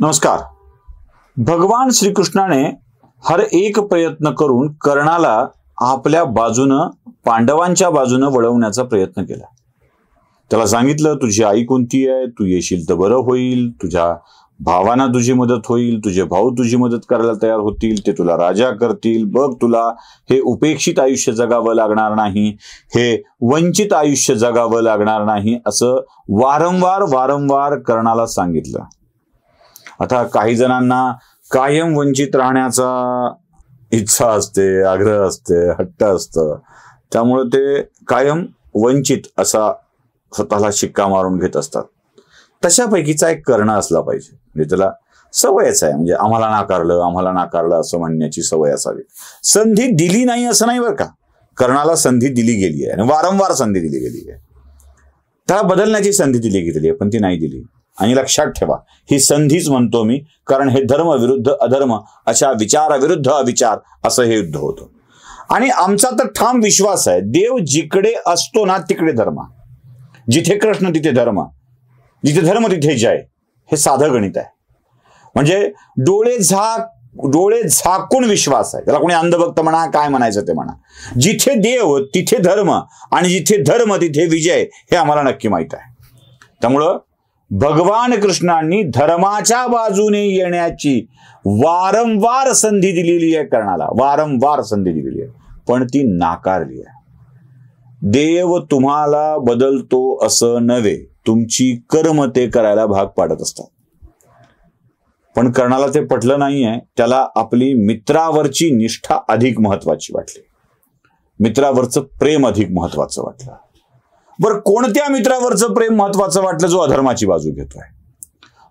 नमस्कार. भगवान श्रीकृष्णाने हर एक प्रयत्न करून कर्णाला आपल्या बाजूनं पांडवांच्या बाजूनं वळवण्याचा प्रयत्न केला. त्याला सांगितलं, तुझी आई कोणती आहे, तू येशील तर बरं होईल, तुझ्या भावांना तुझी मदत होईल, तुझे भाऊ तुझी मदत करायला तयार होतील, ते तुला राजा करतील, बघ तुला हे उपेक्षित आयुष्य जगावं लागणार नाही, हे वंचित आयुष्य जगावं लागणार नाही, असं वारंवार कर्णाला सांगितलं. आता काही जणांना कायम वंचित राहण्याचा इच्छा असते, आग्रह असते, हट्ट असतं, त्यामुळे ते कायम वंचित असा स्वतःला शिक्का मारून घेत असतात. तशापैकीचा एक कर्ण असला पाहिजे, म्हणजे त्याला सवयच आहे, म्हणजे आम्हाला नाकारलं असं म्हणण्याची सवय असावी. संधी दिली नाही असं नाही बरं का, कर्णाला संधी दिली गेली आहे आणि वारंवार संधी दिली गेली आहे. त्याला बदलण्याची संधी दिली गेलेली आहे, पण ती नाही दिली. आणि लक्षात ठेवा, ही संधीच म्हणतो मी, कारण हे धर्म विरुद्ध अधर्म अशा विचाराविरुद्ध अविचार असं हे युद्ध होतं. आणि आमचा तर ठाम विश्वास आहे, देव जिकडे असतो ना तिकडे धर्म, जिथे कृष्ण तिथे धर्म, जिथे धर्म तिथे जय. हे साधं गणित आहे. म्हणजे डोळे झाकून विश्वास आहे. त्याला कोणी अंधभक्त म्हणा, काय म्हणायचं ते म्हणा. जिथे देव तिथे धर्म आणि जिथे धर्म तिथे विजय, हे आम्हाला नक्की माहित आहे. त्यामुळं भगवान कृष्णांनी धर्माच्या बाजूने येण्याची वारंवार संधी दिलेली आहे कर्णाला, वारंवार संधी दिलेली आहे, पण ती नाकारली आहे. देव तुम्हाला बदलतो असं नव्हे, तुमची कर्म ते करायला भाग पाडत असतात. पण कर्णाला ते पटलं नाहीये. त्याला आपली मित्रावरची निष्ठा अधिक महत्वाची वाटली, मित्रावरचं प्रेम अधिक महत्वाचं वाटलं. बरं, कोणत्या मित्रावरचं प्रेम महत्वाचं वाटलं? जो अधर्माची बाजू घेतोय,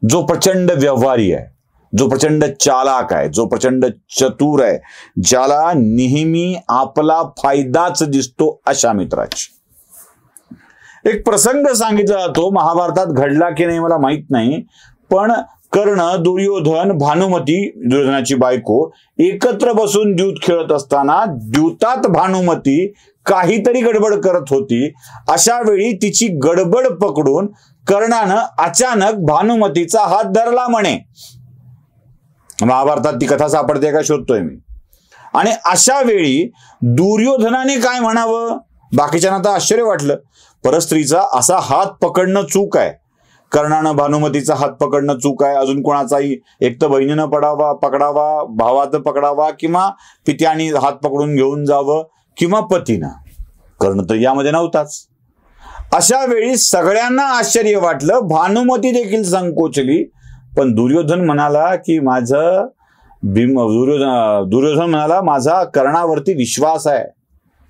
जो प्रचंड व्यवहारी आहे, जो प्रचंड चालाक आहे, जो प्रचंड चतुर आहे, ज्याला नेहमी आपला फायदाच दिसतो, अशा मित्राची. एक प्रसंग सांगितला जातो, महाभारतात घडला की नाही मला माहित नाही, पण कर्ण, दुर्योधन, भानुमती दुर्योधनाची बायको एकत्र बसून द्यूत खेळत असताना द्यूतात भानुमती काहीतरी गडबड करत होती. अशा वेळी तिची गडबड पकडून कर्णानं अचानक भानुमतीचा हात धरला म्हणे. महाभारतात ती कथा सापडते का शोधतोय मी. आणि अशा वेळी दुर्योधनाने काय म्हणावं? बाकीच्यांना तर आश्चर्य वाटलं. परस्त्रीचा असा हात पकडणं चूक आहे. कर्णानं भानुमतीचा हात पकडणं चूक आहे. अजून कोणाचाही, एक तर बहिणीनं पकडावा, भावाचं पकडावा, किंवा पित्याने हात पकडून घेऊन जावं, किंवा पतीनं. कर्ण तर यामध्ये नव्हताच. अशा वेळी सगळ्यांना आश्चर्य वाटलं, भानुमती देखील संकोचली. पण दुर्योधन म्हणाला की दुर्योधन म्हणाला, माझा कर्णावरती विश्वास आहे,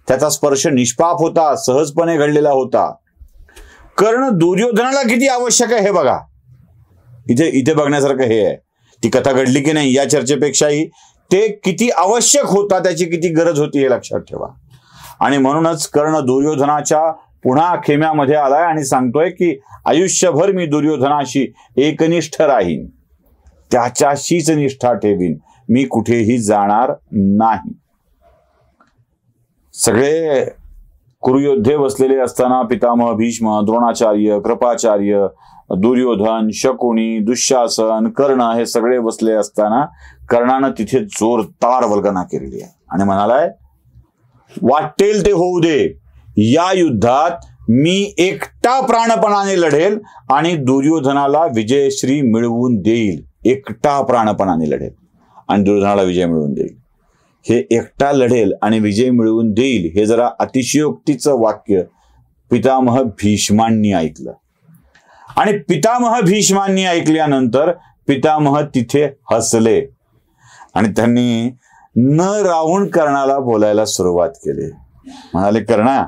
त्याचा स्पर्श निष्पाप होता, सहजपणे घडलेला होता. कर्ण दुर्योधनाला किती आवश्यक आहे हे बघा. इथे बघण्यासारखं हे आहे. ती कथा घडली की नाही या चर्चेपेक्षाही ते किती आवश्यक होता, त्याची किती गरज होती हे लक्षात ठेवा. आणि म्हणूनच कर्ण दुर्योधनाच्या पुन्हा खेम्यामध्ये आलाय आणि सांगतोय की आयुष्यभर मी दुर्योधनाशी एकनिष्ठ राहीन, त्याच्याशीच निष्ठा ठेवीन, मी कुठेही जाणार नाही. सगळे कुरुयोद्धे बसलेले असताना पितामह भीष्म, द्रोणाचार्य, कृपाचार्य, दुर्योधन, शकुनी, दुःशासन, कर्ण हे सगळे बसले असताना कर्णानं तिथे जोरदार वल्गना केलेली आहे आणि म्हणालाय, वाटेल ते होऊ दे, या युद्धात मी एकटा प्राणपणाने लढेल आणि दुर्योधनाला विजयश्री मिळवून देईल. एकटा प्राणपणाने लढेल आणि दुर्योधनाला विजय मिळवून देईल. हे एकटा लढेल आणि विजय मिळवून देईल, हे जरा अतिशयोक्तीचं वाक्य पितामह भीष्मांनी ऐकलं. आणि पितामह भीष्मांनी ऐकल्यानंतर पितामह तिथे हसले आणि त्यांनी न राहून कर्णाला बोलायला सुरुवात केली. म्हणाले, कर्णा,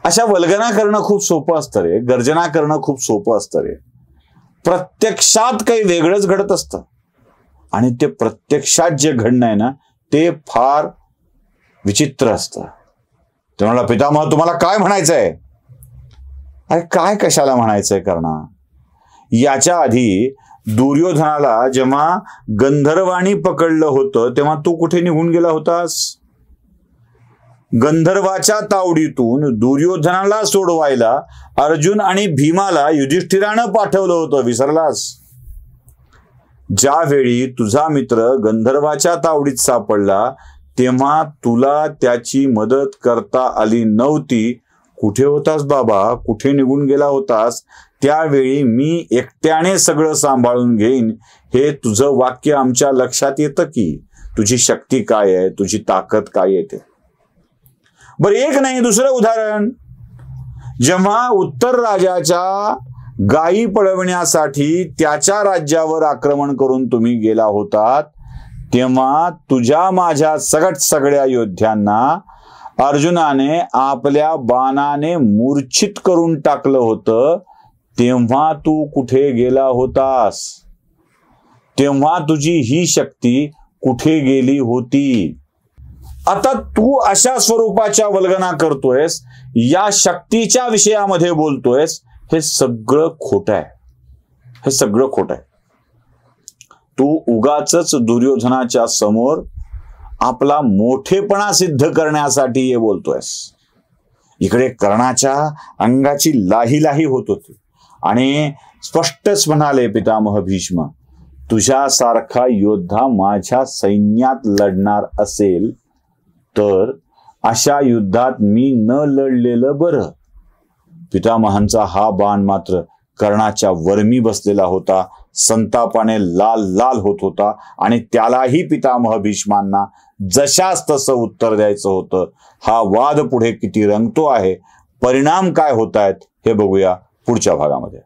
अशा वल्गना करणं खूप सोपं असतं रे, गर्जना करणं खूप सोपं असतं रे. प्रत्यक्षात काही वेगळंच घडत असतं आणि ते प्रत्यक्षात जे घडणं आहे ना, ते फार विचित्र असतं. ते म्हणाला, पितामह तुम्हाला काय म्हणायचंय? अरे काय कशाला म्हणायचंय कर्णा? याच्या आधी दुर्योधनाला जेव्हा गंधर्वाणी पकडलं होतं तेव्हा तू कुठे निघून गेला होतास? गंधर्वाच्या तावडीतून दुर्योधनाला सोडवायला अर्जुन आणि भीमाला युधिष्ठिरानं पाठवलं होतं, विसरलास? ज्यावेळी तुझा मित्र गंधर्वाच्या तावडीत सापडला तेव्हा तुला त्याची मदत करता आली नव्हती. कुठे होतास बाबा, कुठे निघून गेला होतास? त्यावेळी मी एकट्याने सगळं सांभाळून घेईन हे तुझं वाक्य आमच्या लक्षात येतं की तुझी शक्ती काय आहे, तुझी ताकद काय येते. बरं, एक नाही दुसरं उदाहरण. जेव्हा उत्तर राजाच्या गायी पळवण्यासाठी त्याच्या राज्यावर आक्रमण करून तुम्ही गेला होतात तेव्हा तुझ्या माझ्या सगळ्या योद्ध्यांना अर्जुनाने आपल्या बाणाने मूर्छित करून टाकलं होतं. तेव्हा तू कुठे गेला होतास? तेव्हा तुझी ही शक्ती कुठे गेली होती? आता तू अशा स्वरूपाच्या वल्गना करतोयस, या शक्तीच्या विषयामध्ये बोलतोयस, हे सगळं खोटं आहे. हे सगळं खोटं आहे. तू उगाचच दुर्योधनाच्या समोर आपला मोठेपणा सिद्ध करण्यासाठी हे बोलतोयस. इकडे कर्णाच्या अंगाची लाही होत होती आणि स्पष्टच म्हणाले पितामह भीष्म, तुझ्यासारखा योद्धा माझ्या सैन्यात लढणार असेल तर अशा युद्धात मी न लढलेलं बरं. पितामहांचा हा बाण मात्र कर्णाच्या वर्मी बसलेला होता, संतापाने लाल होत होता आणि त्यालाही पितामह भीष्मांना जशास तसं उत्तर द्यायचं होतं. हा वाद पुढे किती रंगतो आहे, परिणाम काय होत आहेत हे बघूया पुढच्या भागामध्ये.